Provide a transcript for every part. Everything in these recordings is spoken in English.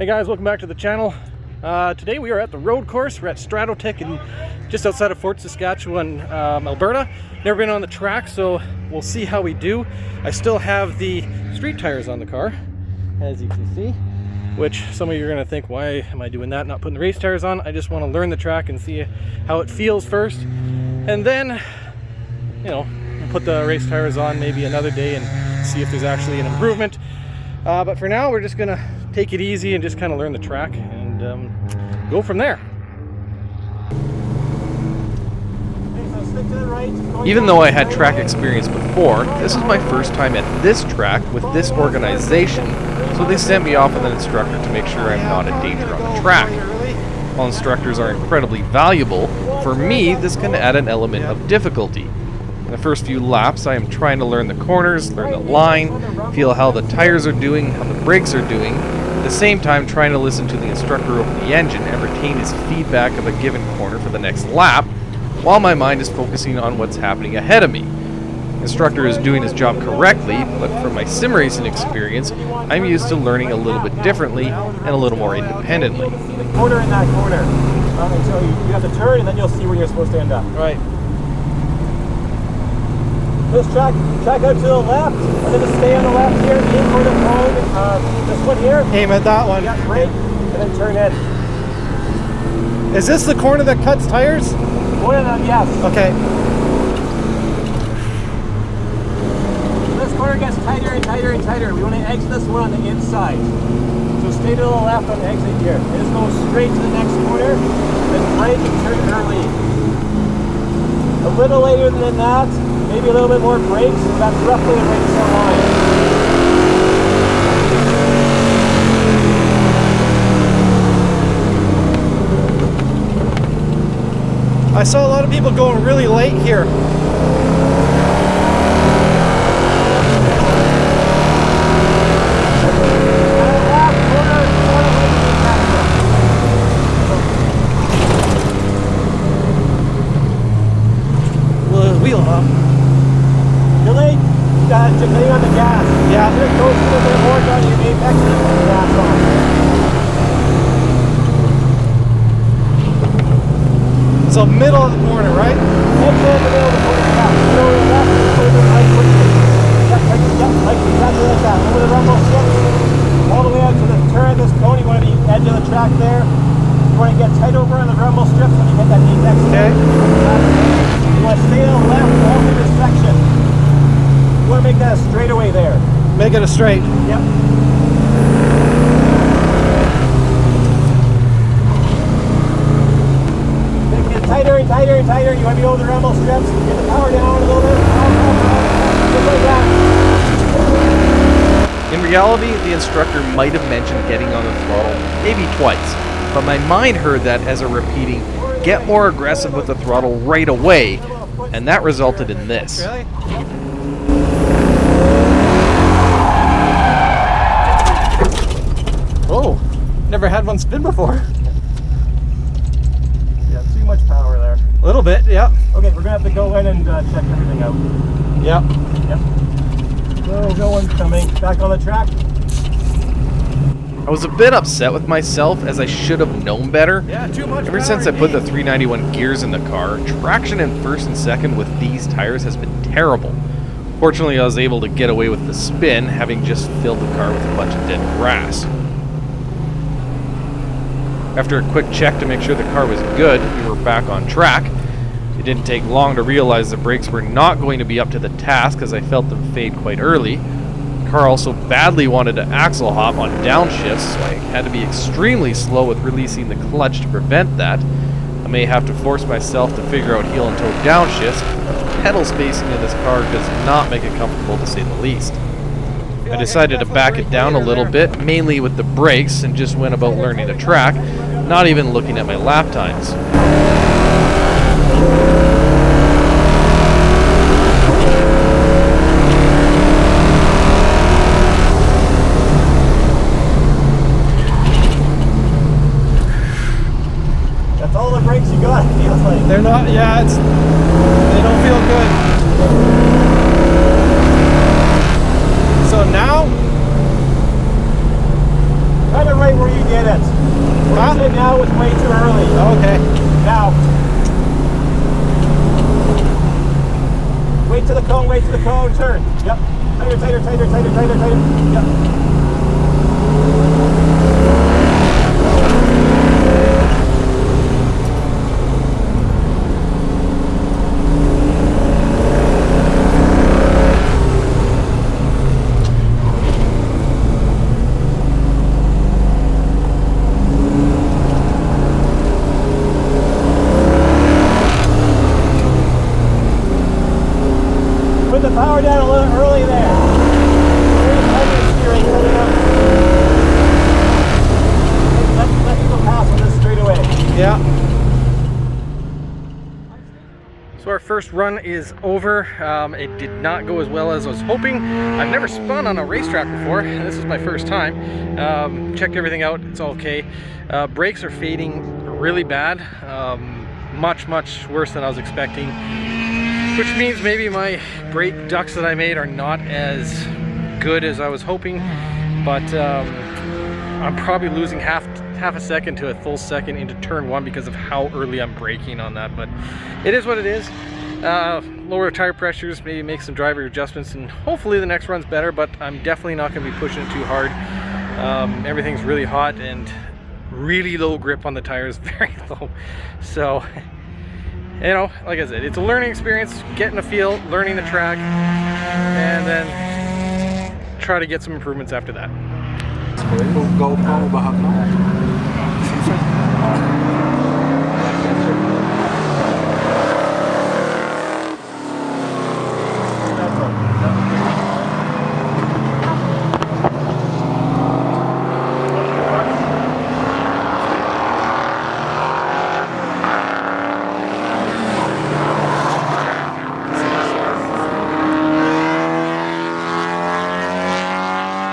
Hey guys, welcome back to the channel. Today we are at the road course. We're at Stratotech just outside of Fort Saskatchewan, Alberta. Never been on the track, so we'll see how we do. I still have the street tires on the car, as you can see, which some of you are going to think, why am I doing that, not putting the race tires on? I just want to learn the track and see how it feels first. And then, you know, put the race tires on maybe another day and see if there's actually an improvement. But for now, we're just going to take it easy and just kind of learn the track and go from there. Even though I had track experience before, this is my first time at this track with this organization, so they sent me off with an instructor to make sure I'm not a danger on the track. While instructors are incredibly valuable, for me this can add an element of difficulty. In the first few laps, I am trying to learn the corners, learn the line, feel how the tires are doing, how the brakes are doing, at the same time trying to listen to the instructor open the engine and retain his feedback of a given corner for the next lap, while my mind is focusing on what's happening ahead of me. The instructor is doing his job correctly, but from my sim racing experience, I'm used to learning a little bit differently and a little more independently. The corner in that corner, until you have to turn, and then you'll see where you're supposed to end up. Right. This track out to the left, and then just stay on the left here, aim for the cone, this one here. Aim at that one. Yeah, brake, and then turn in. Is this the corner that cuts tires? One of them, yes. Okay. This corner gets tighter and tighter and tighter. We want to exit this one on the inside. So stay to the left on the exit here. And just go straight to the next corner, then brake and turn early. A little later than that, maybe a little bit more brakes, so that's roughly the race line. I saw a lot of people going really late here. Wheel up. You're late, depending on the gas. Yeah. It goes a little bit more down your apex and put the gas on. So middle of the corner, right? Exit in the middle of the corner, yeah. Go to the left and go to the right quickly. Like exactly like that. Over the rumble strip, all the way out to the turn of this cone. You want to be edge of the track there. You want to get tight over on the rumble strip when you hit that apex. Okay. You want to stay on the left all through this section. You want to make that a straightaway there. Make it a straight. Yep. Get tighter and tighter and tighter. You want to be over the rumble strips. Get the power down a little bit. Just like that. In reality, the instructor might have mentioned getting on the throttle maybe twice, but my mind heard that as a repeating, get more aggressive with the throttle right away, and that resulted in this. Really? Oh, never had one spin before. Yeah, too much power there. A little bit, yeah. Okay, we're going to have to go in and check everything out. Yeah. Yep. No one's coming. Back on the track. I was a bit upset with myself as I should have known better. Yeah, too much Ever power since I put the indeed. 391 gears in the car, traction in first and second with these tires has been terrible. Fortunately, I was able to get away with the spin, having just filled the car with a bunch of dead grass. After a quick check to make sure the car was good, we were back on track. It didn't take long to realize the brakes were not going to be up to the task as I felt them fade quite early. The car also badly wanted to axle hop on downshifts, so I had to be extremely slow with releasing the clutch to prevent that. I may have to force myself to figure out heel and toe downshifts, but the pedal spacing in this car does not make it comfortable to say the least. I decided to back it down a little bit, mainly with the brakes, and just went about learning the track, not even looking at my lap times. That's all the brakes you got, it feels like. They're not, yeah, they don't feel good. So now, Try to right where you did it. What you did now was way too early. Okay. Now. Wait to the cone, turn. Yep. Tighter, tighter, tighter, tighter, tighter, tighter. Yep. Put the power down a little early there. Steering coming up. Let people pass on this straightaway. Yeah. So our first run is over. It did not go as well as I was hoping. I've never spun on a racetrack before. This is my first time. Checked everything out. It's all okay. Brakes are fading really bad. Much worse than I was expecting. Which means maybe my brake ducts that I made are not as good as I was hoping, but I'm probably losing half a second to a full second into turn one because of how early I'm braking on that. But it is what it is. Lower tire pressures, maybe make some driver adjustments, and hopefully the next run's better, but I'm definitely not going to be pushing it too hard. Everything's really hot and really low grip on the tires, very low. So you know, like I said, it's a learning experience, getting a feel, learning the track, and then try to get some improvements after that.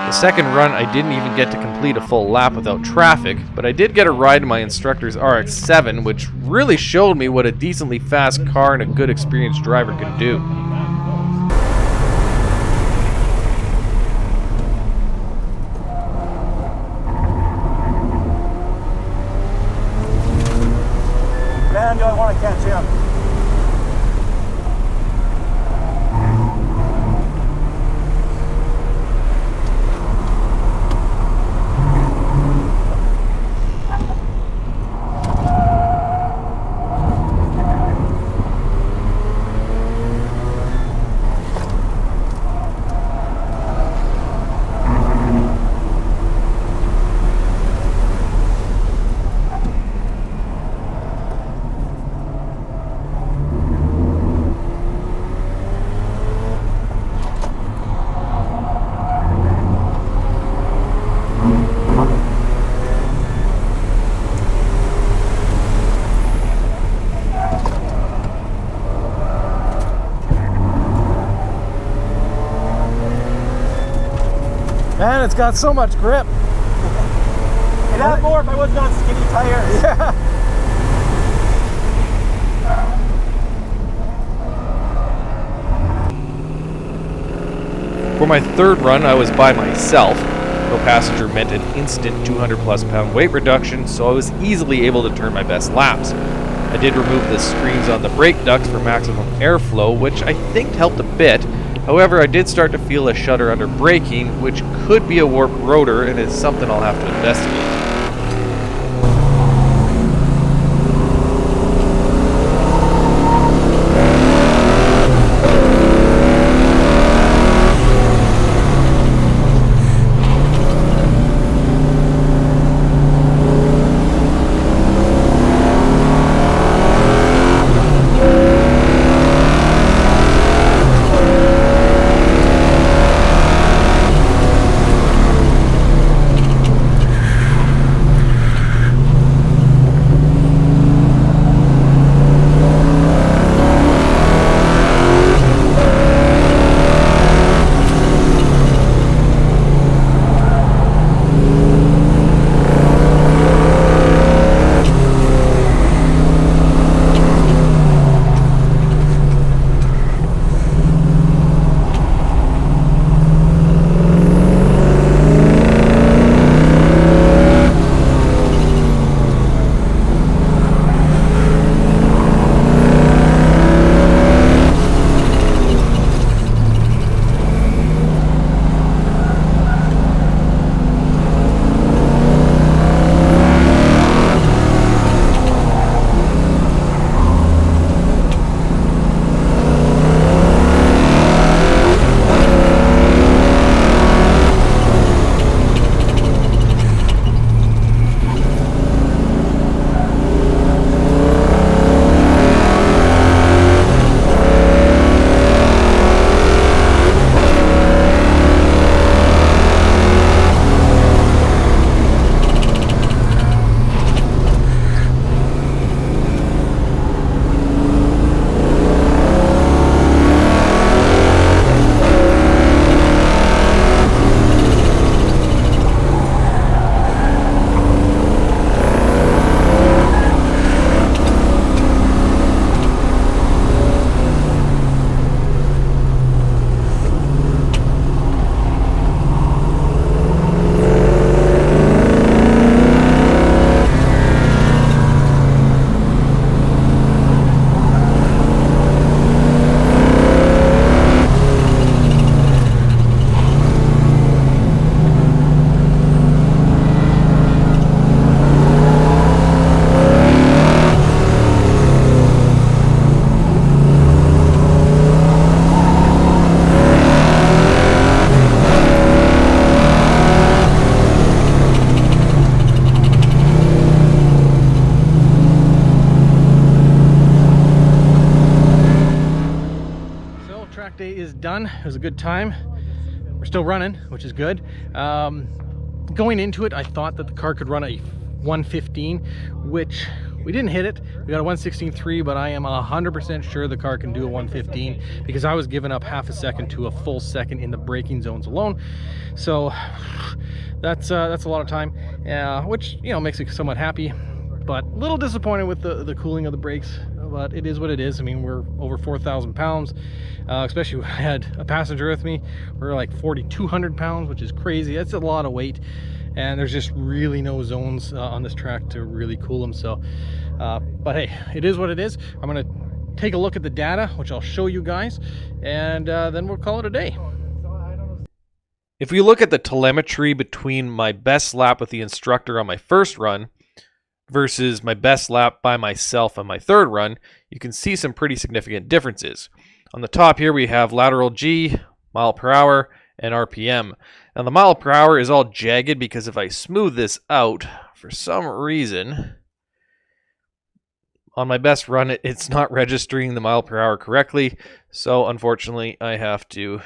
The second run, I didn't even get to complete a full lap without traffic, but I did get a ride in my instructor's RX-7, which really showed me what a decently fast car and a good experienced driver can do. Man, do I want to catch him. Man, it's got so much grip. It'd have more if I wasn't on skinny tires. Yeah. For my third run, I was by myself. No passenger meant an instant 200 plus pound weight reduction, so I was easily able to turn my best laps. I did remove the screens on the brake ducts for maximum airflow, which I think helped a bit. However, I did start to feel a shudder under braking, which could be a warped rotor and is something I'll have to investigate. day is done. It was a good time. We're still running, which is good. Going into it, I thought that the car could run a 115, which we didn't hit it. We got a 116.3, but I am 100% sure the car can do a 115 because I was giving up half a second to a full second in the braking zones alone. So that's a lot of time, which, you know, makes me somewhat happy, but a little disappointed with the cooling of the brakes. But it is what it is. I mean, we're over 4,000 pounds, especially when I had a passenger with me. We're like 4,200 pounds, which is crazy. That's a lot of weight, and there's just really no zones on this track to really cool them. So, but hey, it is what it is. I'm gonna take a look at the data, which I'll show you guys, and then we'll call it a day. If we look at the telemetry between my best lap with the instructor on my first run versus my best lap by myself on my third run, you can see some pretty significant differences. On the top here we have lateral G, mile per hour, and RPM. Now the mile per hour is all jagged because if I smooth this out, for some reason, on my best run it's not registering the mile per hour correctly, so unfortunately I have to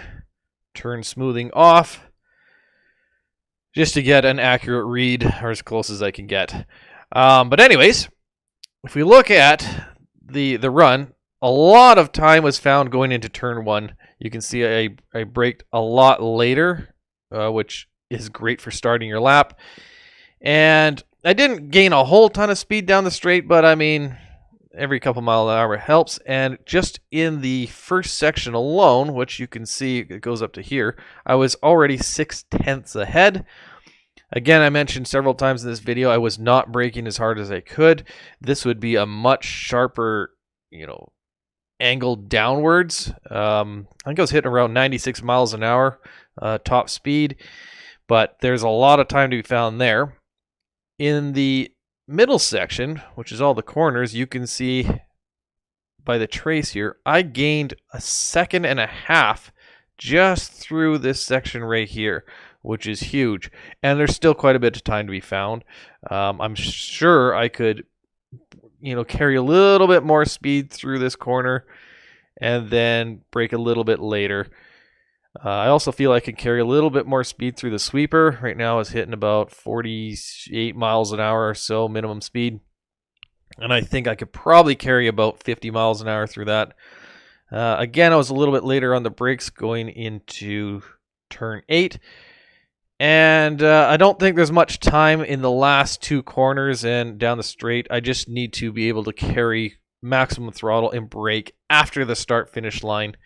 turn smoothing off just to get an accurate read, or as close as I can get. But anyways, if we look at the run, a lot of time was found going into turn 1. You can see I braked a lot later, which is great for starting your lap. And I didn't gain a whole ton of speed down the straight, but I mean, every couple miles an hour helps. And just in the first section alone, which you can see it goes up to here, I was already 0.6 ahead. Again, I mentioned several times in this video, I was not braking as hard as I could. This would be a much sharper, you know, angle downwards. I think I was hitting around 96 miles an hour top speed, but there's a lot of time to be found there. In the middle section, which is all the corners, you can see by the trace here, I gained 1.5 seconds just through this section right here, which is huge. And there's still quite a bit of time to be found. I'm sure I could, you know, carry a little bit more speed through this corner and then brake a little bit later. I also feel I can carry a little bit more speed through the sweeper. Right now it's hitting about 48 miles an hour or so minimum speed. And I think I could probably carry about 50 miles an hour through that. Again, I was a little bit later on the brakes going into turn 8. And I don't think there's much time in the last 2 corners and down the straight. I just need to be able to carry maximum throttle and brake after the start-finish line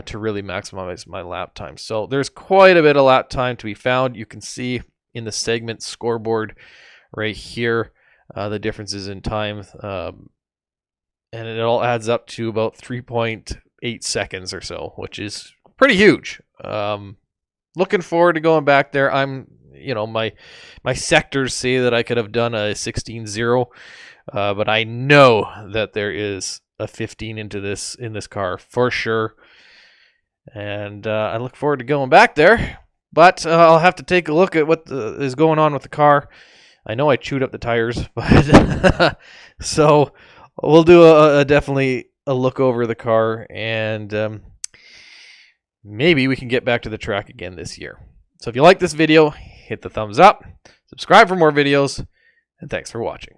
to really maximize my lap time. So there's quite a bit of lap time to be found. You can see in the segment scoreboard right here the differences in time. And it all adds up to about 3.8 seconds or so, which is pretty huge. Looking forward to going back there. I'm, you know, my sectors say that I could have done a 16.0, but I know that there is a 15 in this car for sure. And I look forward to going back there. But I'll have to take a look at what is going on with the car. I know I chewed up the tires, but so we'll do definitely a look over the car, and maybe we can get back to the track again this year. So if you like this video, hit the thumbs up, subscribe for more videos, and thanks for watching.